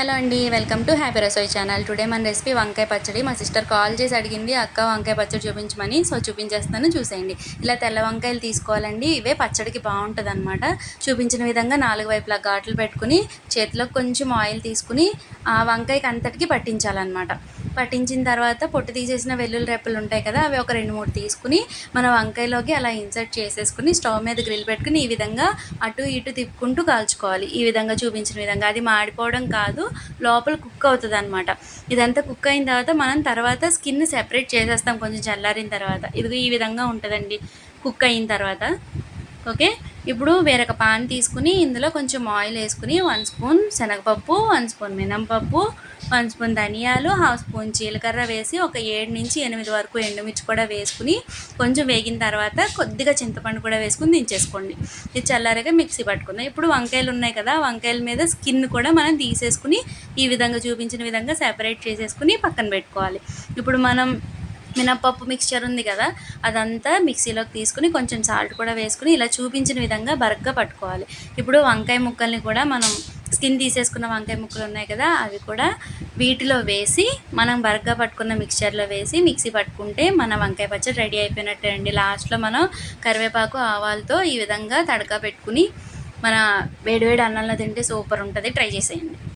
Hello అండి, welcome to happy Rasoi channel. Today మన recipe వంకాయ పచ్చడి. మా సిస్టర్ కాల్ చేసి అడిగింది, అక్క వంకాయ పచ్చడి చూపించమని. సో చూపించేస్తాను, చూసేయండి. ఇలా తెల్ల వంకాయలు తీసుకోవాలండి. ఇవే పచ్చడికి బాగుంటుంది అనమాట. చూపించిన విధంగా 4 వైపులా ఘాట్లు పెట్టుకుని చేతిలో కొంచెం ఆయిల్ తీసుకుని ఆ వంకాయకి అంతటికి పట్టించాలన్నమాట. పట్టించిన తర్వాత పొట్టు తీసేసిన వెల్లుల్లి రెప్పలు ఉంటాయి కదా, అవి ఒక 2-3 తీసుకుని మన వంకాయలోకి అలా ఇన్సర్ట్ చేసేసుకుని స్టవ్ మీద గ్రిల్ పెట్టుకుని ఈ విధంగా అటు ఇటు తిప్పుకుంటూ కాల్చుకోవాలి. ఈ విధంగా చూపించిన విధంగా. అది మాడిపోవడం కాదు, లోపల కుక్ అవుతుంది అనమాట. ఇదంతా కుక్ అయిన తర్వాత స్కిన్ సెపరేట్ చేసేస్తాం కొంచెం చల్లారిన తర్వాత. ఇది ఈ విధంగా ఉంటుందండి కుక్ అయిన తర్వాత. ఓకే, ఇప్పుడు వేరొక పాన్ తీసుకుని ఇందులో కొంచెం ఆయిల్ వేసుకుని 1 స్పూన్ శనగపప్పు, 1 స్పూన్ మినపప్పు, 1 స్పూన్ ధనియాలు, 1/2 స్పూన్ జీలకర్ర వేసి ఒక 7 నుంచి 8 వరకు ఎండుమిర్చి కూడా వేసుకుని కొంచెం వేగిన తర్వాత కొద్దిగా చింతపండు కూడా వేసుకుని దించేసుకోండి. ఇది చల్లారగా మిక్సీ పట్టుకుందాం. ఇప్పుడు వంకాయలు ఉన్నాయి కదా, వంకాయల మీద స్కిన్ కూడా మనం తీసేసుకుని ఈ విధంగా చూపించిన విధంగా సెపరేట్ చేసేసుకుని పక్కన పెట్టుకోవాలి. ఇప్పుడు మనం మినపప్పు మిక్స్చర్ ఉంది కదా, అదంతా మిక్సీలోకి తీసుకుని కొంచెం సాల్ట్ కూడా వేసుకుని ఇలా చూపించిన విధంగా బరగ్గా పట్టుకోవాలి. ఇప్పుడు వంకాయ ముక్కల్ని కూడా మనం స్కిన్ తీసేసుకున్న వంకాయ ముక్కలు ఉన్నాయి కదా, అవి కూడా వీటిలో వేసి మనం బరగ్గా పట్టుకున్న మిక్స్చర్లో వేసి మిక్సీ పట్టుకుంటే మన వంకాయ పచ్చడి రెడీ అయిపోయినట్టే అండి. లాస్ట్లో మనం కరివేపాకు ఆవాలతో ఈ విధంగా తడకా పెట్టుకుని మన వేడివేడి అన్నంలో తింటే సూపర్ ఉంటుంది. ట్రై చేసేయండి.